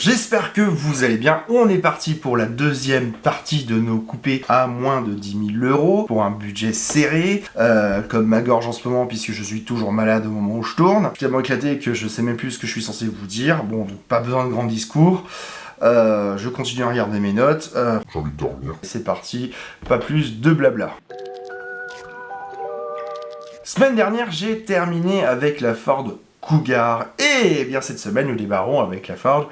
j'espère que vous allez bien. On est parti pour la deuxième partie de nos coupés à moins de 10 000 € pour un budget serré, comme ma gorge en ce moment puisque je suis toujours malade au moment où je tourne. Je suis tellement éclaté que je sais même plus ce que je suis censé vous dire. Bon, donc pas besoin de grands discours. Je continue à regarder mes notes. J'ai envie de dormir. C'est parti, pas plus de blabla. Semaine dernière, j'ai terminé avec la Ford Cougar. Et bien cette semaine, nous débarrons avec la Ford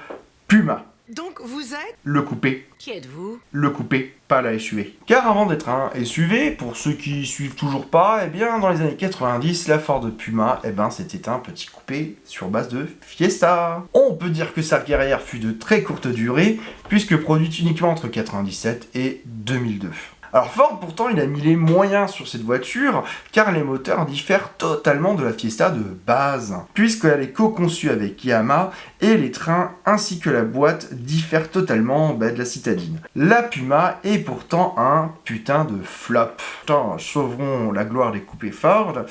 Puma. Donc vous êtes... Le coupé. Qui êtes-vous? Le coupé, pas la SUV. Car avant d'être un SUV, pour ceux qui suivent toujours pas, eh bien dans les années 90, la Ford Puma, eh ben c'était un petit coupé sur base de Fiesta. On peut dire que sa carrière fut de très courte durée, puisque produite uniquement entre 97 et 2002. Alors Ford, pourtant, il a mis les moyens sur cette voiture, car les moteurs diffèrent totalement de la Fiesta de base, puisqu'elle est co-conçue avec Yamaha, et les trains ainsi que la boîte diffèrent totalement de la citadine. La Puma est pourtant un putain de flop. Putain, sauverons la gloire des coupés Ford.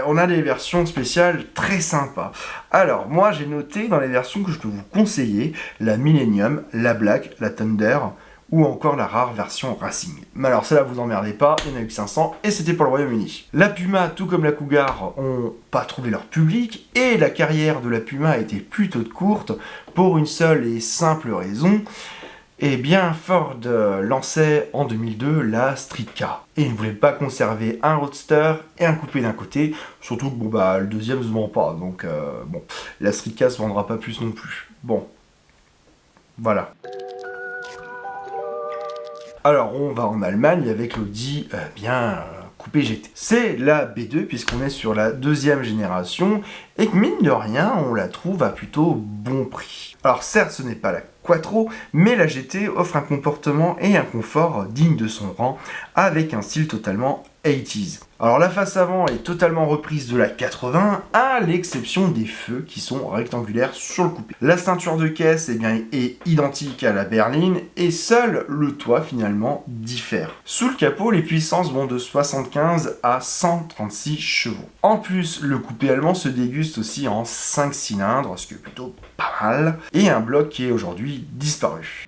On a des versions spéciales très sympas. Alors, moi j'ai noté dans les versions que je peux vous conseiller, la Millennium, la Black, la Thunder, ou encore la rare version Racing. Mais alors celle-là, vous emmerdez pas, il y en a eu que 500 et c'était pour le Royaume-Uni. La Puma, tout comme la Cougar, ont pas trouvé leur public et la carrière de la Puma a été plutôt courte pour une seule et simple raison. Eh bien, Ford lançait en 2002 la Street Car. Et il ne voulait pas conserver un roadster et un coupé d'un côté, surtout que le deuxième se vend pas, donc la Street Car se vendra pas plus non plus. Bon, voilà. Alors, on va en Allemagne avec l'Audi coupé GT. C'est la B2 puisqu'on est sur la deuxième génération et que mine de rien, on la trouve à plutôt bon prix. Alors certes, ce n'est pas la Quattro, mais la GT offre un comportement et un confort digne de son rang avec un style totalement 80s. Alors la face avant est totalement reprise de la 80 à l'exception des feux qui sont rectangulaires sur le coupé. La ceinture de caisse est identique à la berline et seul le toit finalement diffère. Sous le capot, les puissances vont de 75 à 136 chevaux. En plus, le coupé allemand se déguste aussi en 5 cylindres, ce qui est plutôt pas mal, et un bloc qui est aujourd'hui disparu.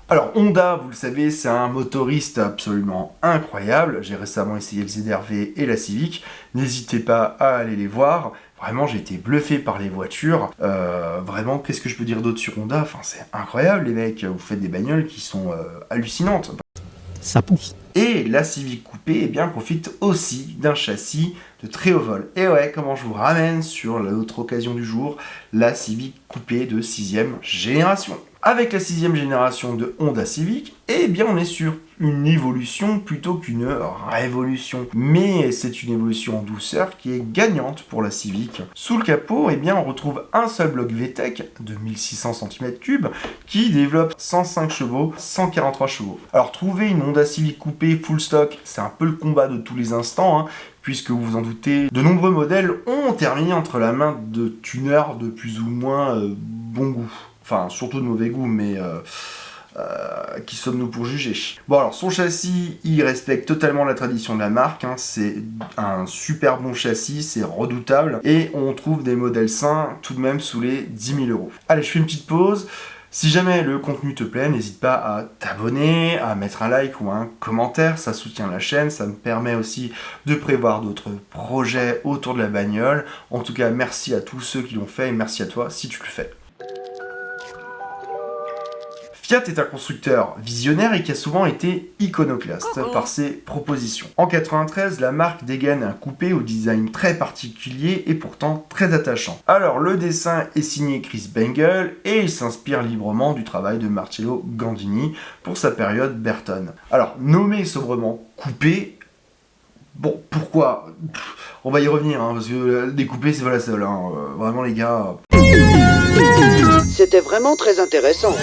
Alors Honda, vous le savez, c'est un motoriste absolument incroyable. J'ai récemment essayé le ZR-V et la Civic. N'hésitez pas à aller les voir. Vraiment, j'ai été bluffé par les voitures. Vraiment, qu'est-ce que je peux dire d'autre sur Honda? Enfin, c'est incroyable, les mecs. Vous faites des bagnoles qui sont hallucinantes. Ça pousse. Et la Civic coupée profite aussi d'un châssis de très haut vol. Et ouais, comment je vous ramène sur l'autre occasion du jour, la Civic coupée de 6ème génération. Avec la 6ème génération de Honda Civic, on est sur une évolution plutôt qu'une révolution. Mais c'est une évolution en douceur qui est gagnante pour la Civic. Sous le capot, on retrouve un seul bloc VTEC de 1600 cm3 qui développe 105 chevaux, 143 chevaux. Alors trouver une Honda Civic coupée full stock, c'est un peu le combat de tous les instants, puisque vous vous en doutez, de nombreux modèles ont terminé entre la main de tuneurs de plus ou moins bon goût. Enfin, surtout de mauvais goût, mais qui sommes-nous pour juger? Bon, alors, son châssis, il respecte totalement la tradition de la marque. C'est un super bon châssis, c'est redoutable. Et on trouve des modèles sains, tout de même, sous les 10 000 €. Allez, je fais une petite pause. Si jamais le contenu te plaît, n'hésite pas à t'abonner, à mettre un like ou un commentaire, ça soutient la chaîne, ça me permet aussi de prévoir d'autres projets autour de la bagnole. En tout cas, merci à tous ceux qui l'ont fait et merci à toi si tu le fais. Fiat est un constructeur visionnaire et qui a souvent été iconoclaste par ses propositions. En 93, la marque dégaine un coupé au design très particulier et pourtant très attachant. Alors le dessin est signé Chris Bangle et il s'inspire librement du travail de Marcello Gandini pour sa période Bertone. Alors nommé sobrement coupé, bon pourquoi? On va y revenir parce que des coupés c'est pas la seule, vraiment les gars. C'était vraiment très intéressant.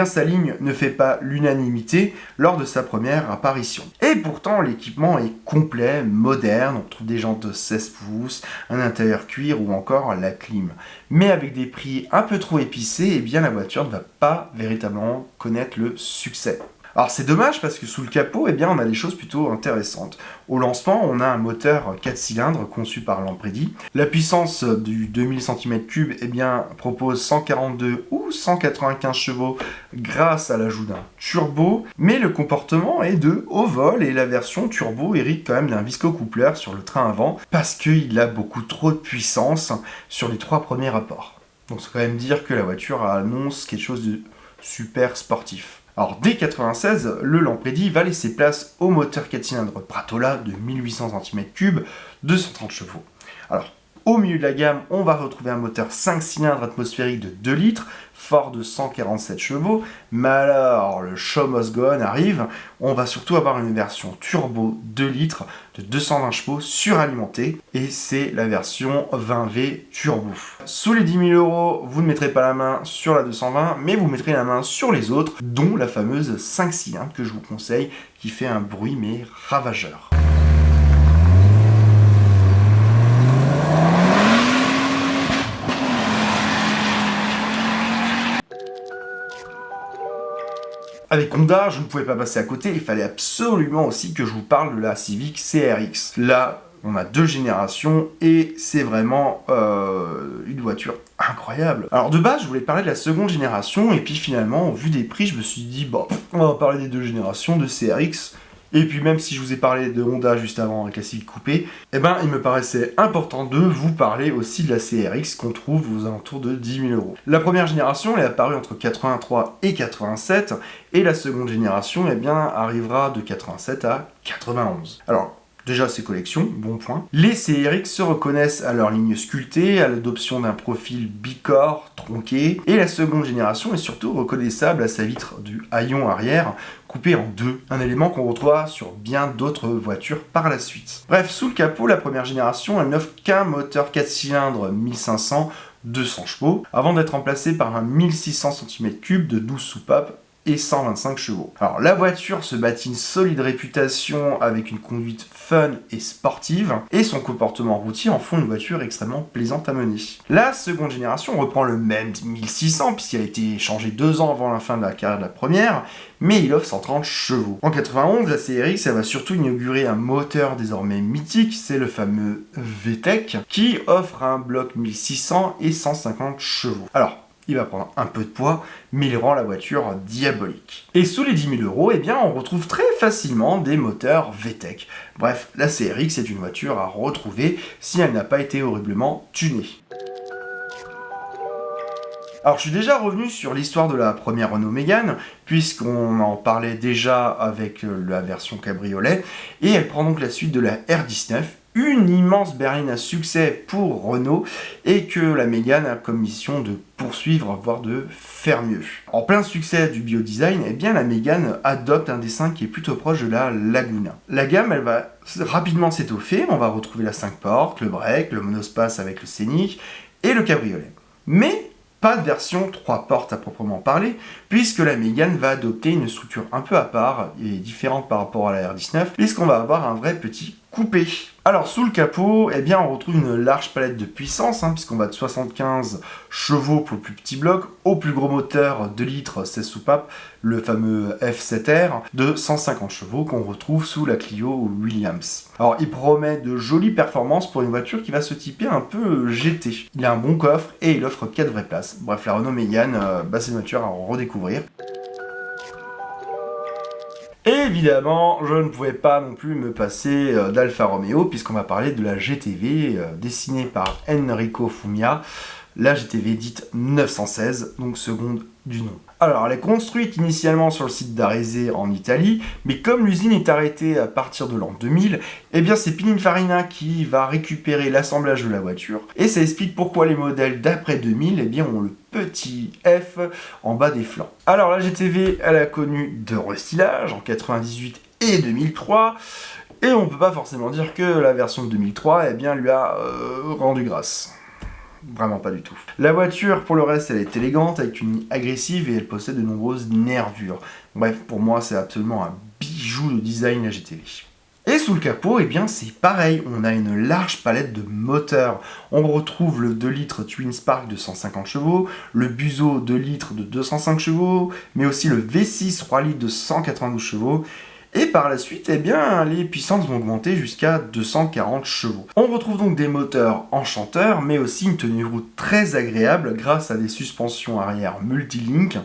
Sa ligne ne fait pas l'unanimité lors de sa première apparition. Et pourtant, l'équipement est complet, moderne, on trouve des jantes de 16 pouces, un intérieur cuir ou encore la clim. Mais avec des prix un peu trop épicés, la voiture ne va pas véritablement connaître le succès. Alors c'est dommage parce que sous le capot, eh bien, on a des choses plutôt intéressantes. Au lancement, on a un moteur 4 cylindres conçu par Lampredi. La puissance du 2000 cm3 eh bien, propose 142 ou 195 chevaux grâce à l'ajout d'un turbo, mais le comportement est de haut vol et la version turbo hérite quand même d'un visco-coupleur sur le train avant parce qu'il a beaucoup trop de puissance sur les 3 premiers rapports. Donc c'est quand même dire que la voiture annonce quelque chose de super sportif. Alors dès 96, le Lampredi va laisser place au moteur 4 cylindres Pratola de 1800 cm3, 230 chevaux. Alors au milieu de la gamme, on va retrouver un moteur 5 cylindres atmosphérique de 2 litres, fort de 147 chevaux, mais alors le show must go on arrive, on va surtout avoir une version turbo 2 litres de 220 chevaux suralimentée, et c'est la version 20V turbo. Sous les 10 000 €, vous ne mettrez pas la main sur la 220, mais vous mettrez la main sur les autres, dont la fameuse 5 cylindres que je vous conseille, qui fait un bruit mais ravageur. Avec Honda, je ne pouvais pas passer à côté, il fallait absolument aussi que je vous parle de la Civic CRX. Là, on a 2 générations et c'est vraiment une voiture incroyable. Alors de base, je voulais parler de la seconde génération et puis finalement, au vu des prix, je me suis dit, bon, on va parler des 2 générations de CRX. Et puis même si je vous ai parlé de Honda juste avant avec la Civic Coupé, eh ben il me paraissait important de vous parler aussi de la CRX qu'on trouve aux alentours de 10 000 €. La première génération elle est apparue entre 83 et 87, et la seconde génération eh bien, arrivera de 87 à 91. Alors, déjà, ces collections, bon point. Les CRX se reconnaissent à leur ligne sculptée, à l'adoption d'un profil bicorps tronqué, et la seconde génération est surtout reconnaissable à sa vitre du haillon arrière, coupée en deux, un élément qu'on retrouve sur bien d'autres voitures par la suite. Bref, sous le capot, la première génération, elle n'offre qu'un moteur 4 cylindres 1500, 200 chevaux, avant d'être remplacé par un 1600 cm3 de 12 soupapes et 125 chevaux. Alors la voiture se bâtit une solide réputation avec une conduite fun et sportive, et son comportement routier en font une voiture extrêmement plaisante à mener. La seconde génération reprend le même 1600 puisqu'il a été changé 2 ans avant la fin de la carrière de la première, mais il offre 130 chevaux. En 91, la CRX elle va surtout inaugurer un moteur désormais mythique, c'est le fameux VTEC, qui offre un bloc 1600 et 150 chevaux. Alors, il va prendre un peu de poids, mais il rend la voiture diabolique. Et sous les 10 000 €, eh bien, on retrouve très facilement des moteurs VTEC. Bref, la CRX est une voiture à retrouver si elle n'a pas été horriblement tunée. Alors je suis déjà revenu sur l'histoire de la première Renault Mégane, puisqu'on en parlait déjà avec la version cabriolet, et elle prend donc la suite de la R19, une immense berline à succès pour Renault, et que la Mégane a comme mission de poursuivre, voire de faire mieux. En plein succès du biodesign, eh bien la Mégane adopte un dessin qui est plutôt proche de la Laguna. La gamme, elle va rapidement s'étoffer, on va retrouver la 5 portes, le break, le monospace avec le scénic, et le cabriolet. Mais pas de version 3 portes à proprement parler, puisque la Mégane va adopter une structure un peu à part et différente par rapport à la R19, puisqu'on va avoir un vrai petit coupé. Alors sous le capot, eh bien on retrouve une large palette de puissance, puisqu'on va de 75 chevaux pour le plus petit bloc, au plus gros moteur 2 litres 16 soupapes, le fameux F7R, de 150 chevaux qu'on retrouve sous la Clio Williams. Alors il promet de jolies performances pour une voiture qui va se typer un peu GT. Il a un bon coffre et il offre 4 vraies places. Bref, la Renault Mégane, c'est une voiture à redécouvrir. Évidemment, je ne pouvais pas non plus me passer d'Alfa Romeo, puisqu'on va parler de la GTV dessinée par Enrico Fumia, la GTV dite 916, donc seconde du nom. Alors, elle est construite initialement sur le site d'Arese en Italie, mais comme l'usine est arrêtée à partir de l'an 2000, eh bien c'est Pininfarina qui va récupérer l'assemblage de la voiture, et ça explique pourquoi les modèles d'après 2000 eh bien, ont le petit F en bas des flancs. Alors la GTV, elle a connu 2 restylages en 98 et 2003, et on ne peut pas forcément dire que la version de 2003 eh bien, lui a rendu grâce. Vraiment pas du tout. La voiture, pour le reste, elle est élégante, avec une ligne agressive et elle possède de nombreuses nervures. Bref, pour moi, c'est absolument un bijou de design la GTV. Et sous le capot, eh bien c'est pareil, on a une large palette de moteurs. On retrouve le 2 litres Twin Spark de 150 chevaux, le Buzo 2 litres de 205 chevaux, mais aussi le V6 3 litres de 192 chevaux. Et par la suite, eh bien, les puissances vont augmenter jusqu'à 240 chevaux. On retrouve donc des moteurs enchanteurs, mais aussi une tenue de route très agréable grâce à des suspensions arrière multilink.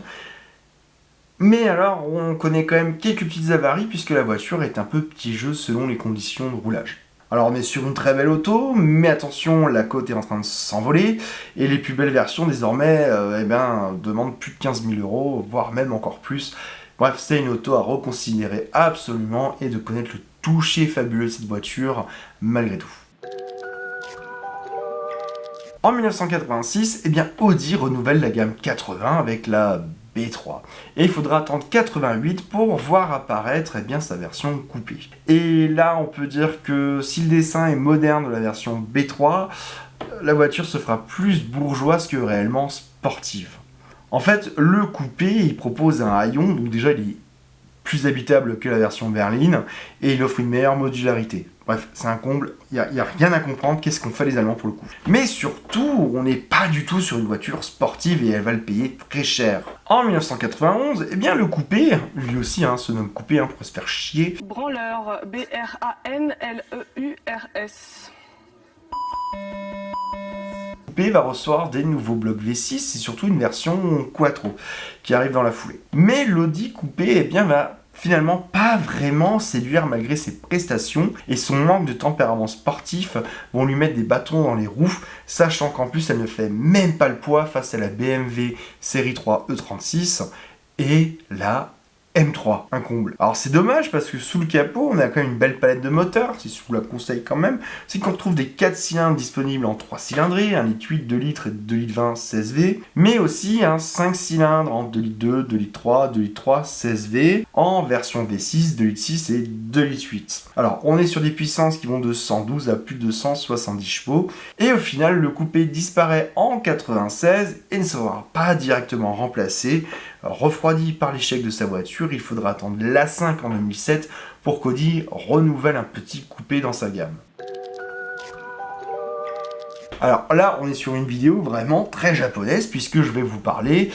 Mais alors, on connaît quand même quelques petites avaries puisque la voiture est un peu piégeuse selon les conditions de roulage. Alors on est sur une très belle auto, mais attention, la côte est en train de s'envoler, et les plus belles versions désormais demandent plus de 15 000 €, voire même encore plus. Bref, c'est une auto à reconsidérer absolument et de connaître le toucher fabuleux de cette voiture malgré tout. En 1986, eh bien, Audi renouvelle la gamme 80 avec la B3. Et il faudra attendre 88 pour voir apparaître sa version coupée. Et là, on peut dire que si le dessin est moderne de la version B3, la voiture se fera plus bourgeoise que réellement sportive. En fait, le coupé, il propose un haillon, donc déjà il est plus habitable que la version berline, et il offre une meilleure modularité. Bref, c'est un comble, il n'y a rien à comprendre, qu'est-ce qu'ont fait les Allemands pour le coup. Mais surtout, on n'est pas du tout sur une voiture sportive et elle va le payer très cher. En 1991, eh bien le coupé, lui aussi se nomme coupé pour se faire chier. Branleur, B-R-A-N-L-E-U-R-S. Va recevoir des nouveaux blocs V6 et surtout une version Quattro qui arrive dans la foulée. Mais l'Audi coupé va finalement pas vraiment séduire malgré ses prestations et son manque de tempérament sportif vont lui mettre des bâtons dans les roues, sachant qu'en plus elle ne fait même pas le poids face à la BMW série 3 E36 et la M3, un comble. Alors c'est dommage parce que sous le capot, on a quand même une belle palette de moteurs, si je vous la conseille quand même. C'est qu'on retrouve des 4 cylindres disponibles en 3 cylindrées, 1 litre 8, 2 litres et 2 litres 20 16V, mais aussi 5 cylindres en 2 litres 2, 2 litres 3, 2 litres 3, 16V, en version V6, 2 litres 6 et 2 litres 8. Alors on est sur des puissances qui vont de 112 à plus de 170 chevaux, et au final le coupé disparaît en 96 et ne sera pas directement remplacé. Refroidi par l'échec de sa voiture, il faudra attendre l'A5 en 2007 pour qu'Audi renouvelle un petit coupé dans sa gamme. Alors là, on est sur une vidéo vraiment très japonaise puisque je vais vous parler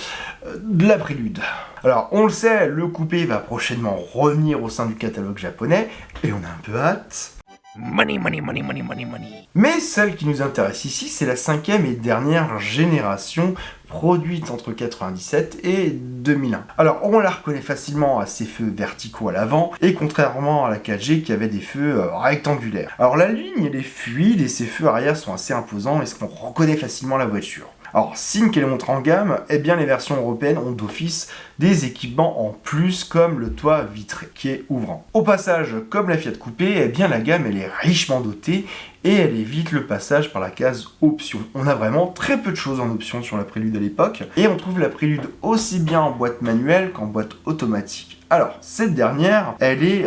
de la Prélude. Alors, on le sait, le coupé va prochainement revenir au sein du catalogue japonais et on a un peu hâte. Money, money, money, money, money, money. Mais celle qui nous intéresse ici, c'est la 5e et dernière génération produite entre 97 et 2001. Alors, on la reconnaît facilement à ses feux verticaux à l'avant, et contrairement à la 4G qui avait des feux rectangulaires. Alors, la ligne, elle est fluide et ses feux arrière sont assez imposants, et ce qu'on reconnaît facilement la voiture. Alors, signe qu'elle monte en gamme, eh bien les versions européennes ont d'office des équipements en plus comme le toit vitré qui est ouvrant. Au passage, comme la Fiat Coupé, eh bien la gamme elle est richement dotée et elle évite le passage par la case option. On a vraiment très peu de choses en option sur la Prélude à l'époque et on trouve la Prélude aussi bien en boîte manuelle qu'en boîte automatique. Alors, cette dernière, elle est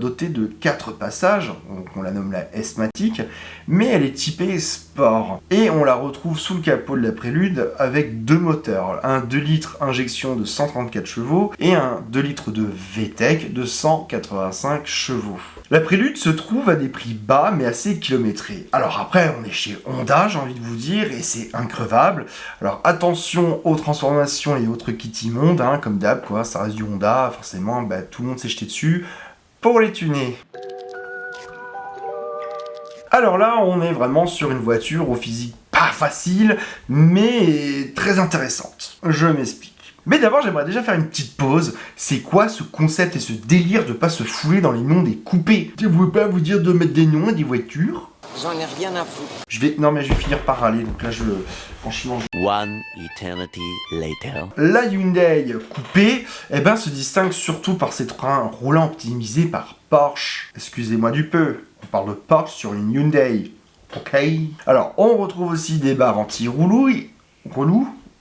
dotée de 4 passages, donc on la nomme la S-Matic, mais elle est typée sport. Et on la retrouve sous le capot de la Prélude avec 2 moteurs, un 2 litres injection de 134 chevaux et un 2 litres de VTEC de 185 chevaux. La Prélude se trouve à des prix bas mais assez kilométrés. Alors après, on est chez Honda, j'ai envie de vous dire, et c'est increvable. Alors attention aux transformations et autres kits immondes, comme d'hab, quoi, ça reste du Honda, forcément, tout le monde s'est jeté dessus pour les tuner. Alors là, on est vraiment sur une voiture au physique pas facile, mais très intéressante. Je m'explique. Mais d'abord, j'aimerais déjà faire une petite pause. C'est quoi ce concept et ce délire de pas se fouler dans les noms des coupés? Je ne voulais pas vous dire de mettre des noms à des voitures. J'en ai rien à foutre. Je vais finir par râler, donc là, franchement... One eternity later. La Hyundai coupée, se distingue surtout par ses trains roulants optimisés par Porsche. Excusez-moi du peu, on parle de Porsche sur une Hyundai. Ok. Alors, on retrouve aussi des barres anti-relou.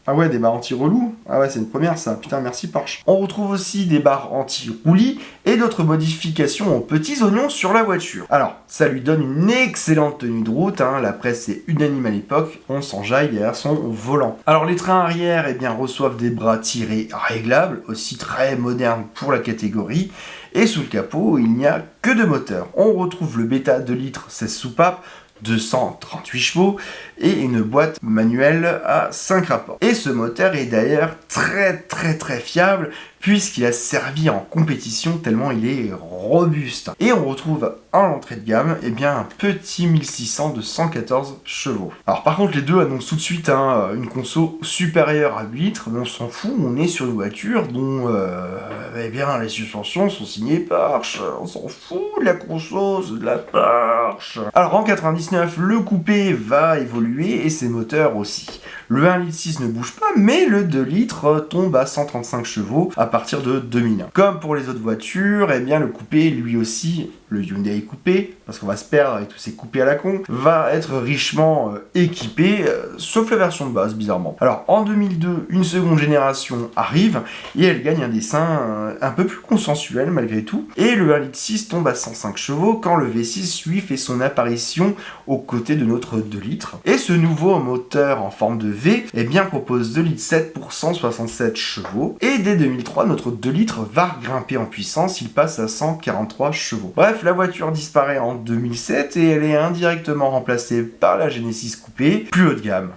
Ah ouais, des barres anti-relou. Ah ouais, c'est une première ça. Putain, merci Porsche. On retrouve aussi des barres anti-roulis et d'autres modifications en petits oignons sur la voiture. Alors, ça lui donne une excellente tenue de route. La presse est unanime à l'époque. On s'enjaille derrière son volant. Alors, les trains arrière reçoivent des bras tirés réglables, aussi très modernes pour la catégorie. Et sous le capot, il n'y a que 2 moteurs. On retrouve le Beta 2 litres 16 soupapes, 238 chevaux et une boîte manuelle à 5 rapports. Et ce moteur est d'ailleurs très fiable puisqu'il a servi en compétition tellement il est robuste. Et on retrouve à l'entrée de gamme un petit 1600 de 114 chevaux. Alors par contre les deux annoncent tout de suite une conso supérieure à 8 litres, mais on s'en fout, on est sur une voiture dont les suspensions sont signées Porsche, on s'en fout de la conso, c'est de la Porsche. Alors en 99, le coupé va évoluer et ses moteurs aussi. Le 1,6 litre ne bouge pas, mais le 2 litres tombe à 135 chevaux à partir de 2001. Comme pour les autres voitures, le coupé, lui aussi, le Hyundai coupé, parce qu'on va se perdre avec tous ces coupés à la con, va être richement équipé, sauf la version de base, bizarrement. Alors, en 2002, une seconde génération arrive, et elle gagne un dessin un peu plus consensuel, malgré tout, et le 1,6 litre tombe à 105 chevaux, quand le V6, lui, fait son apparition aux côtés de notre 2 litres. Et ce nouveau moteur en forme de V, propose 2,7 litres pour 167 chevaux, et dès 2003, notre 2 litres va grimper en puissance, il passe à 143 chevaux. Bref, la voiture disparaît en 2007 et elle est indirectement remplacée par la Genesis coupé, plus haut de gamme.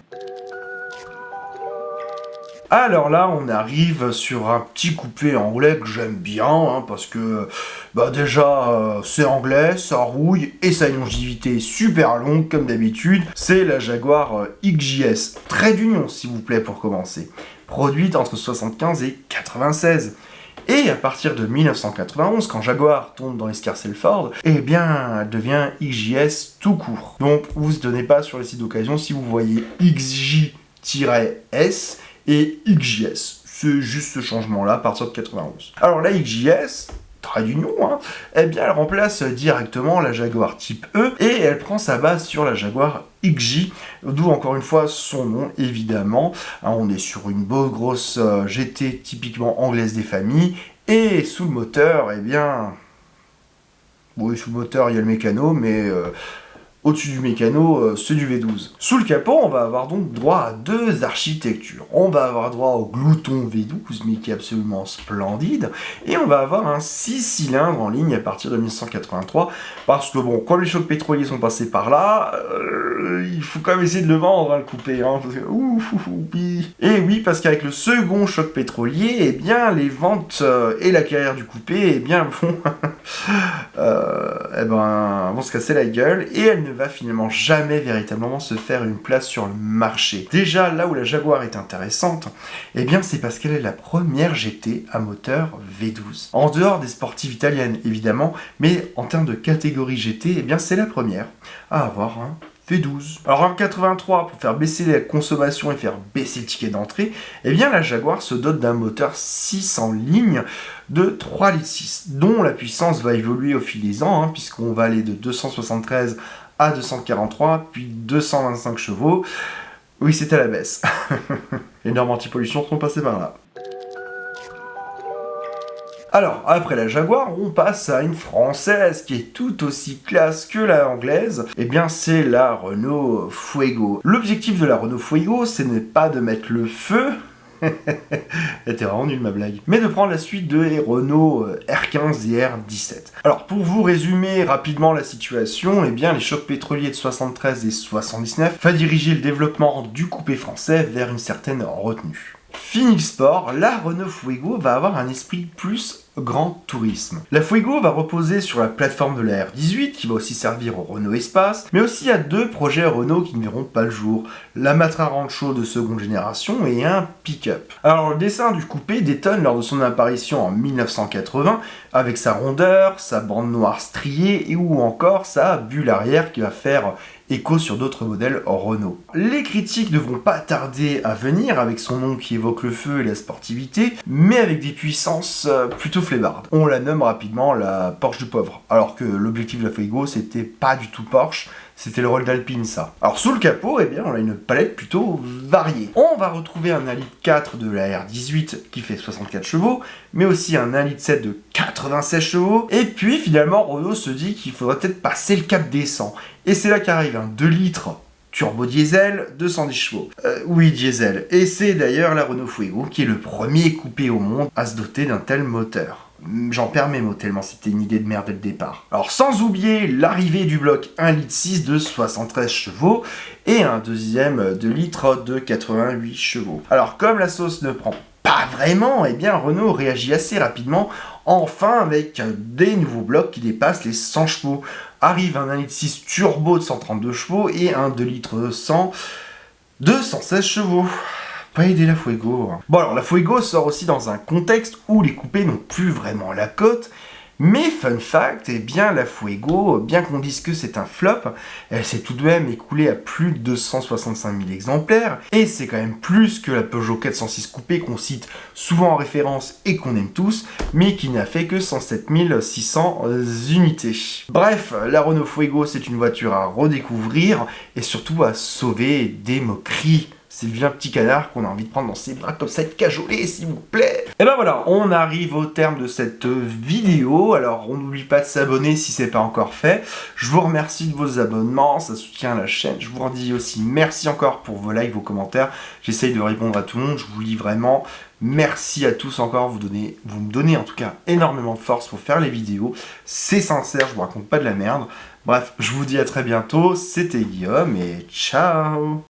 Alors là, on arrive sur un petit coupé anglais que j'aime bien, parce que déjà c'est anglais, ça rouille et ça a une longévité super longue comme d'habitude. C'est la Jaguar XJS, trait d'union s'il vous plaît pour commencer, produite entre 75 et 96. Et à partir de 1991, quand Jaguar tombe dans l'escarcelle Ford, elle devient XJS tout court. Donc vous ne donnez pas sur les sites d'occasion si vous voyez XJ-S et XJS. C'est juste ce changement-là à partir de 91. Alors la XJS, trait d'union, elle remplace directement la Jaguar Type E et elle prend sa base sur la Jaguar XJ, d'où encore une fois son nom évidemment. On est sur une beau grosse GT typiquement anglaise des familles et sous le moteur, sous le moteur il y a le mécano, mais au-dessus du mécano, c'est du V12. Sous le capot, on va avoir donc droit à 2 architectures. On va avoir droit au glouton V12, mais qui est absolument splendide, et on va avoir un 6 cylindres en ligne à partir de 1983, parce que comme les chocs pétroliers sont passés par là, il faut quand même essayer de le vendre, le coupé, parce que Et oui, parce qu'avec le second choc pétrolier, les ventes et la carrière du coupé, vont se casser la gueule, et elle ne va finalement jamais véritablement se faire une place sur le marché. Déjà, là où la Jaguar est intéressante, c'est parce qu'elle est la première GT à moteur V12. En dehors des sportives italiennes, évidemment, mais en termes de catégorie GT, c'est la première à avoir un V12. Alors en 83, pour faire baisser la consommation et faire baisser le ticket d'entrée, la Jaguar se dote d'un moteur 6 en ligne de 3,6 litres, dont la puissance va évoluer au fil des ans, puisqu'on va aller de 273 à 243, puis 225 chevaux. Oui, c'est à la baisse. Les normes anti-pollution sont passées par là. Alors, après la Jaguar, on passe à une française qui est tout aussi classe que la anglaise. C'est la Renault Fuego. L'objectif de la Renault Fuego, ce n'est pas de mettre le feu. Elle était vraiment nulle ma blague. Mais de prendre la suite de Renault R15 et R17. Alors pour vous résumer rapidement la situation, les chocs pétroliers de 73 et 79 va diriger le développement du coupé français vers une certaine retenue. Fini le sport, la Renault Fuego va avoir un esprit plus grand tourisme. La Fuego va reposer sur la plateforme de la R18 qui va aussi servir au Renault Espace, mais aussi à 2 projets Renault qui ne verront pas le jour, la Matra Rancho de seconde génération et un pick-up. Alors le dessin du coupé détonne lors de son apparition en 1980 avec sa rondeur, sa bande noire striée et ou encore sa bulle arrière qui va faire écho sur d'autres modèles Renault. Les critiques ne vont pas tarder à venir avec son nom qui évoque le feu et la sportivité, mais avec des puissances plutôt flébardes. On la nomme rapidement la Porsche du pauvre, alors que l'objectif de la Fuego c'était pas du tout Porsche, c'était le rôle d'Alpine ça. Alors sous le capot, on a une palette plutôt variée. On va retrouver un 1,4 litre de la R18 qui fait 64 chevaux, mais aussi un 1,7 litre de 96 chevaux, et puis finalement Renault se dit qu'il faudrait peut-être passer le cap des 100. Et c'est là qu'arrive un 2 litres turbo diesel, 210 chevaux. Oui, diesel. Et c'est d'ailleurs la Renault Fuego qui est le premier coupé au monde à se doter d'un tel moteur. J'en perds mes mots tellement c'était une idée de merde dès le départ. Alors sans oublier l'arrivée du bloc 1,6 litre de 73 chevaux et un deuxième 2 litres de 88 chevaux. Alors comme la sauce ne prend pas vraiment, eh bien Renault réagit assez rapidement, enfin avec des nouveaux blocs qui dépassent les 100 chevaux. Arrive un 1,6 litre turbo de 132 chevaux et un 2 litres 100 de 116 chevaux. Pas aider la Fuego. Bon alors la Fuego sort aussi dans un contexte où les coupés n'ont plus vraiment la cote, mais fun fact, eh bien la Fuego, bien qu'on dise que c'est un flop, elle s'est tout de même écoulée à plus de 265 000 exemplaires, et c'est quand même plus que la Peugeot 406 coupé qu'on cite souvent en référence et qu'on aime tous, mais qui n'a fait que 107 600 unités. Bref, la Renault Fuego c'est une voiture à redécouvrir, et surtout à sauver des moqueries. C'est le vilain petit canard qu'on a envie de prendre dans ses bras comme ça, être cajolé, s'il vous plaît. Et ben voilà, on arrive au terme de cette vidéo. Alors, on n'oublie pas de s'abonner si c'est pas encore fait. Je vous remercie de vos abonnements, ça soutient la chaîne. Je vous redis aussi merci encore pour vos likes, vos commentaires. J'essaye de répondre à tout le monde, je vous lis vraiment. Merci à tous encore, vous me donnez en tout cas énormément de force pour faire les vidéos. C'est sincère, je vous raconte pas de la merde. Bref, je vous dis à très bientôt. C'était Guillaume et ciao.